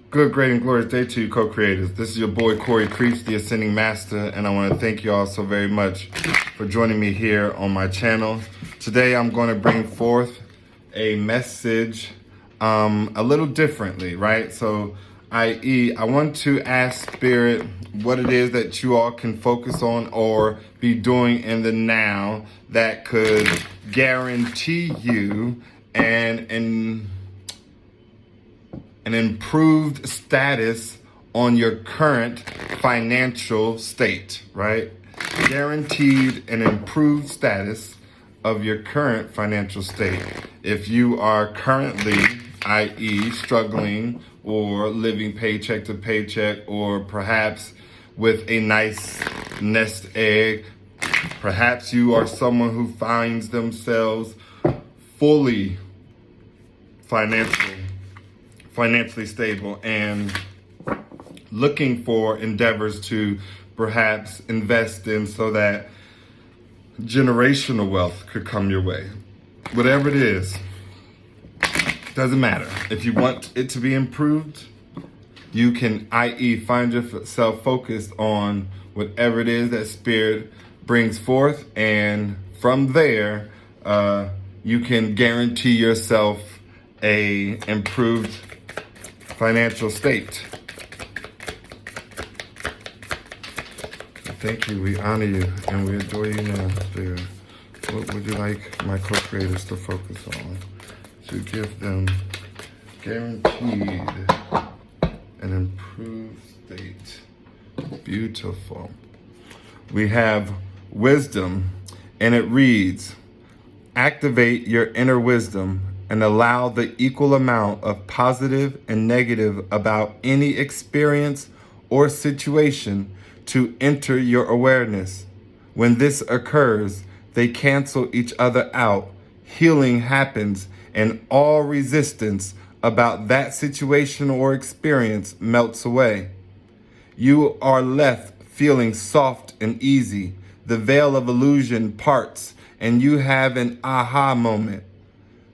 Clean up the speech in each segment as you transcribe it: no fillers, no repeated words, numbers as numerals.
Good, great, and glorious day to you, co-creators. This is your boy, Corey Creech, the Ascending Master, and I want to thank you all so very much for joining me here on my channel. Today, I'm going to bring forth a message a little differently, right? So, i.e., I want to ask Spirit what it is that you all can focus on or be doing in the now that could guarantee you an improved status on your current financial state, right? Guaranteed an improved status of your current financial state. If you are currently, i.e., struggling or living paycheck to paycheck, or perhaps with a nice nest egg, perhaps you are someone who finds themselves fully financially stable and looking for endeavors to perhaps invest in so that generational wealth could come your way. Whatever it is, doesn't matter. If you want it to be improved, you can, i.e., find yourself focused on whatever it is that Spirit brings forth, and from there, you can guarantee yourself a improved financial state. Thank you, we honor you, and we adore you now, Spirit. What would you like my co-creators to focus on? To give them guaranteed an improved state. Beautiful. We have wisdom, and it reads, activate your inner wisdom and allow the equal amount of positive and negative about any experience or situation to enter your awareness. When this occurs, they cancel each other out. Healing happens, and all resistance about that situation or experience melts away. You are left feeling soft and easy. The veil of illusion parts, and you have an aha moment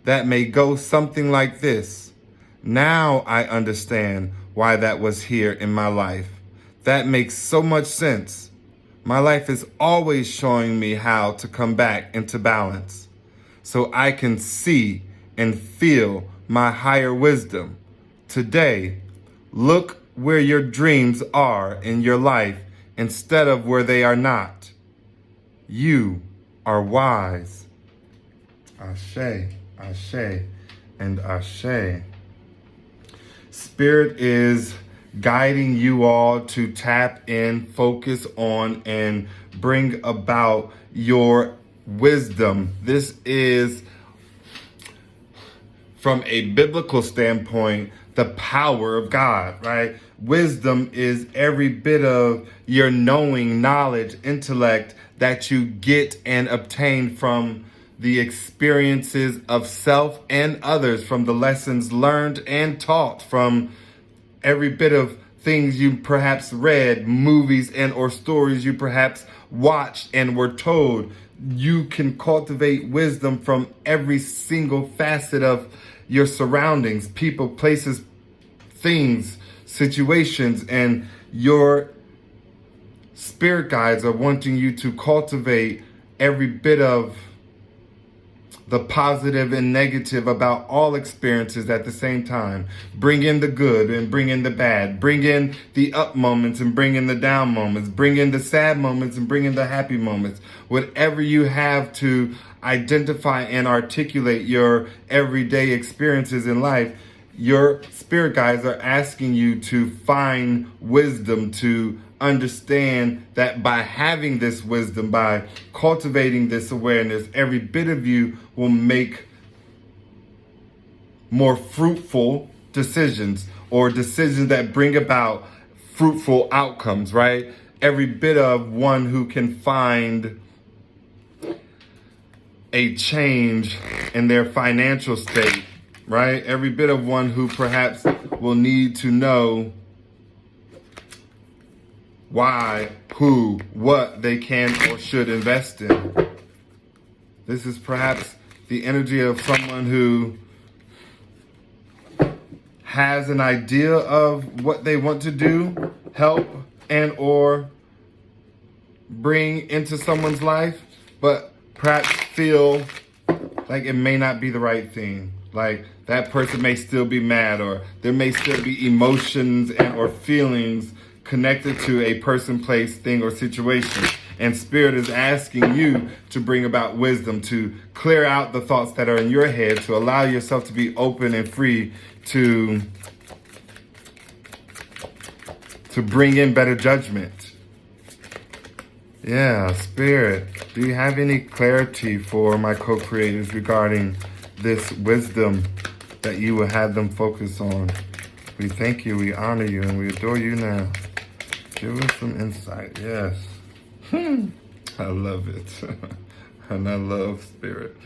that may go something like this. Now I understand why that was here in my life. That makes so much sense. My life is always showing me how to come back into balance, so I can see and feel my higher wisdom. Today, look where your dreams are in your life instead of where they are not. You are wise. Ashe, ashe, and ashe. Spirit is guiding you all to tap in, focus on, and bring about your wisdom. This is, from a biblical standpoint, the power of God, right? Wisdom is every bit of your knowing, knowledge, intellect that you get and obtain from the experiences of self and others, from the lessons learned and taught, from every bit of things you perhaps read, movies and or stories you perhaps watched and were told. You can cultivate wisdom from every single facet of your surroundings, people, places, things, situations, and your spirit guides are wanting you to cultivate every bit of the positive and negative about all experiences at the same time. Bring in the good and bring in the bad. Bring in the up moments and bring in the down moments. Bring in the sad moments and bring in the happy moments. Whatever you have to identify and articulate your everyday experiences in life, your spirit guides are asking you to find wisdom, to understand that by having this wisdom, by cultivating this awareness, every bit of you will make more fruitful decisions, or decisions that bring about fruitful outcomes, right? Every bit of one who can find a change in their financial state, right? Every bit of one who perhaps will need to know why, who, what they can or should invest in. This is perhaps the energy of someone who has an idea of what they want to do, help, and or bring into someone's life, but perhaps feel like it may not be the right thing. Like that person may still be mad, or there may still be emotions and or feelings connected to a person, place, thing, or situation. And Spirit is asking you to bring about wisdom, to clear out the thoughts that are in your head, to allow yourself to be open and free to bring in better judgment. Yeah, Spirit, do you have any clarity for my co-creators regarding this wisdom that you will have them focus on? We thank you, we honor you, and we adore you now. Give us some insight, yes. I love it. And I love Spirit.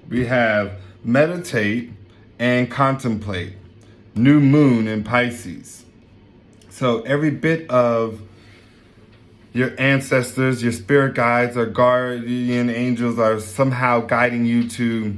We have meditate and contemplate. New moon in Pisces. So every bit of your ancestors, your spirit guides, or guardian angels are somehow guiding you to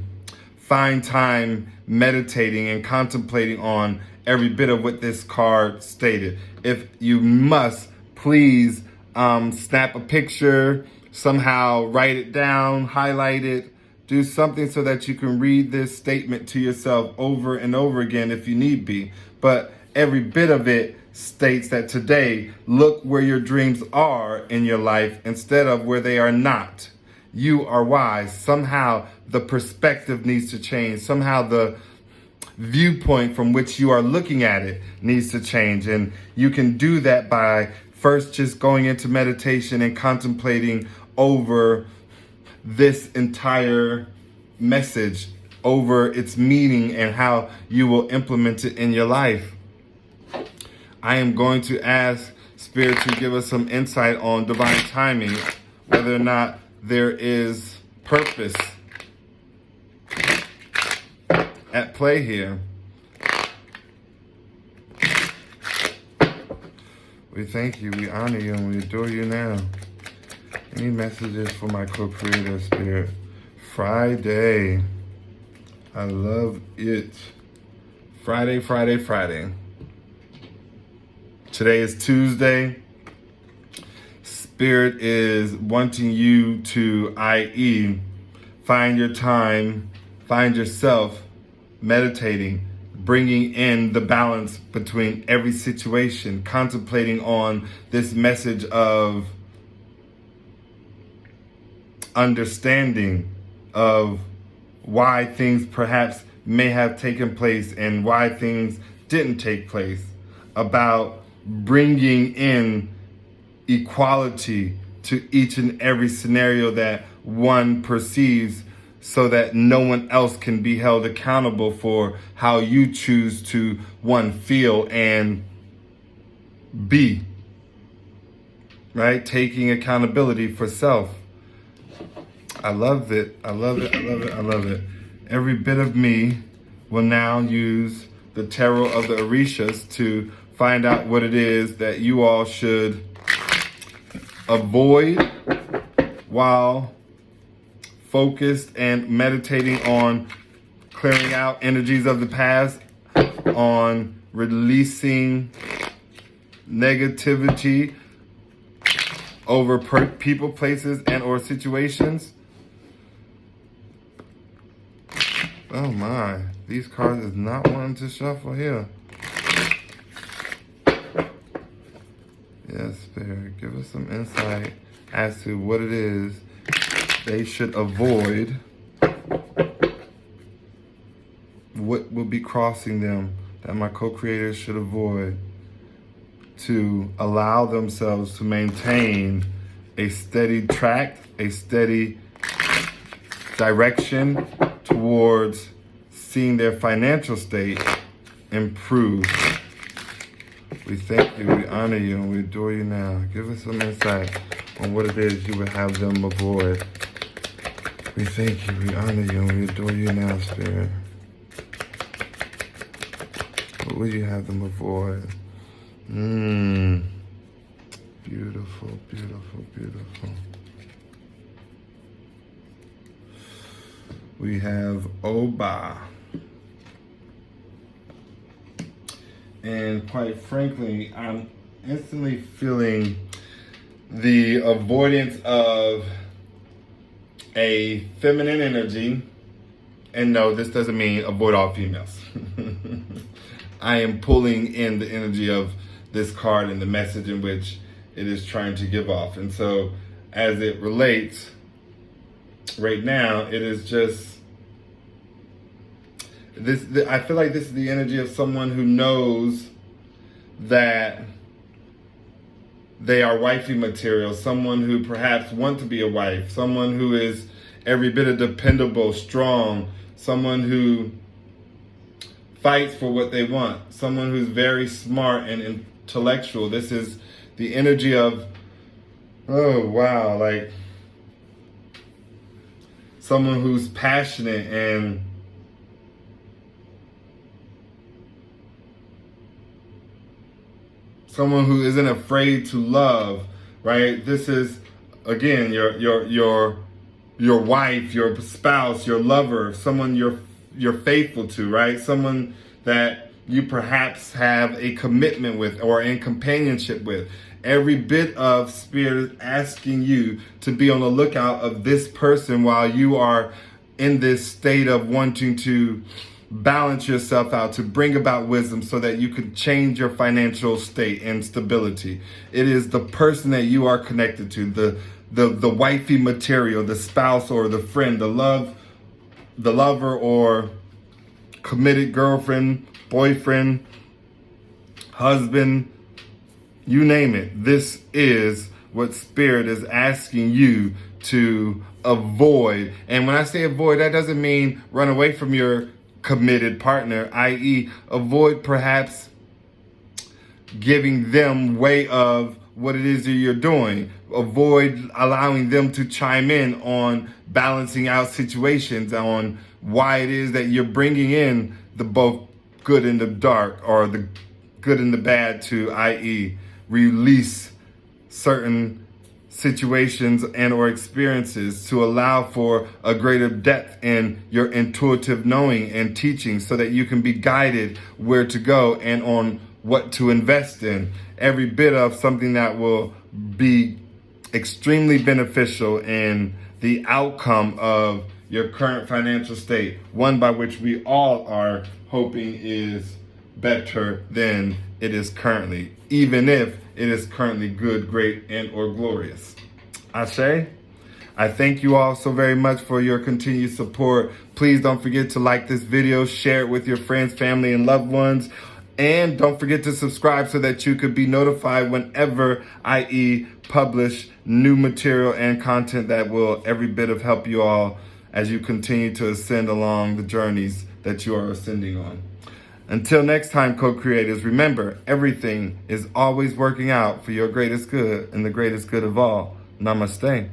find time meditating and contemplating on every bit of what this card stated. If you must, please snap a picture, somehow write it down, highlight it, do something so that you can read this statement to yourself over and over again if you need be. But every bit of it states that today, look where your dreams are in your life instead of where they are not. You are wise. Somehow the perspective needs to change. Somehow the viewpoint from which you are looking at it needs to change. And you can do that by first just going into meditation and contemplating over this entire message, over its meaning and how you will implement it in your life. I am going to ask Spirit to give us some insight on divine timing, whether or not there is purpose at play here. We thank you, we honor you, and we adore you now. Any messages for my co-creator, Spirit? Friday. I love it. Friday, Friday, Friday. Today is Tuesday. Spirit is wanting you to, i.e., find your time, find yourself meditating, bringing in the balance between every situation, contemplating on this message of understanding of why things perhaps may have taken place and why things didn't take place, about bringing in equality to each and every scenario that one perceives, so that no one else can be held accountable for how you choose to, one, feel and be, right? Taking accountability for self. I love it. I love it. I love it. I love it. Every bit of me will now use the tarot of the Orishas to find out what it is that you all should avoid while focused and meditating on clearing out energies of the past, on releasing negativity over people, places, and or situations. Oh my, these cards is not wanting to shuffle here. Yes, Spirit, give us some insight as to what it is they should avoid, what will be crossing them that my co-creators should avoid to allow themselves to maintain a steady track, a steady direction towards seeing their financial state improve. We thank you, we honor you, and we adore you now. Give us some insight on what it is you would have them avoid. We thank you, we honor you, and we adore you now, Spirit. What will you have them avoid? Beautiful, beautiful, beautiful. We have Oba. And quite frankly, I'm instantly feeling the avoidance of a feminine energy. And no, this doesn't mean avoid all females. I am pulling in the energy of this card and the message in which it is trying to give off. And so as it relates right now, it is just this. I feel like this is the energy of someone who knows that they are wifey material, someone who perhaps wants to be a wife, someone who is every bit of dependable, strong, someone who fights for what they want, someone who's very smart and intellectual. This is the energy of, oh wow, like someone who's passionate and someone who isn't afraid to love, right? This is, again, your wife, your spouse, your lover, someone you're faithful to, right? Someone that you perhaps have a commitment with or in companionship with. Every bit of spirit is asking you to be on the lookout of this person while you are in this state of wanting to balance yourself out, to bring about wisdom so that you can change your financial state and stability. It is the person that you are connected to, the wifey material, the spouse or the friend, the lover or committed girlfriend, boyfriend, husband, you name it. This is what Spirit is asking you to avoid. And when I say avoid, that doesn't mean run away from your committed partner, i.e. avoid perhaps giving them way of what it is that you're doing. Avoid allowing them to chime in on balancing out situations, on why it is that you're bringing in the both good and the dark, or the good and the bad, to, i.e. release certain situations and or experiences to allow for a greater depth in your intuitive knowing and teaching so that you can be guided where to go and on what to invest in. Every bit of something that will be extremely beneficial in the outcome of your current financial state, one by which we all are hoping is better than it is currently, even if it is currently good, great, and or glorious. Ashe, I thank you all so very much for your continued support. Please don't forget to like this video, share it with your friends, family, and loved ones. And don't forget to subscribe so that you could be notified whenever I publish new material and content that will every bit of help you all as you continue to ascend along the journeys that you are ascending on. Until next time, co-creators, remember, everything is always working out for your greatest good and the greatest good of all. Namaste.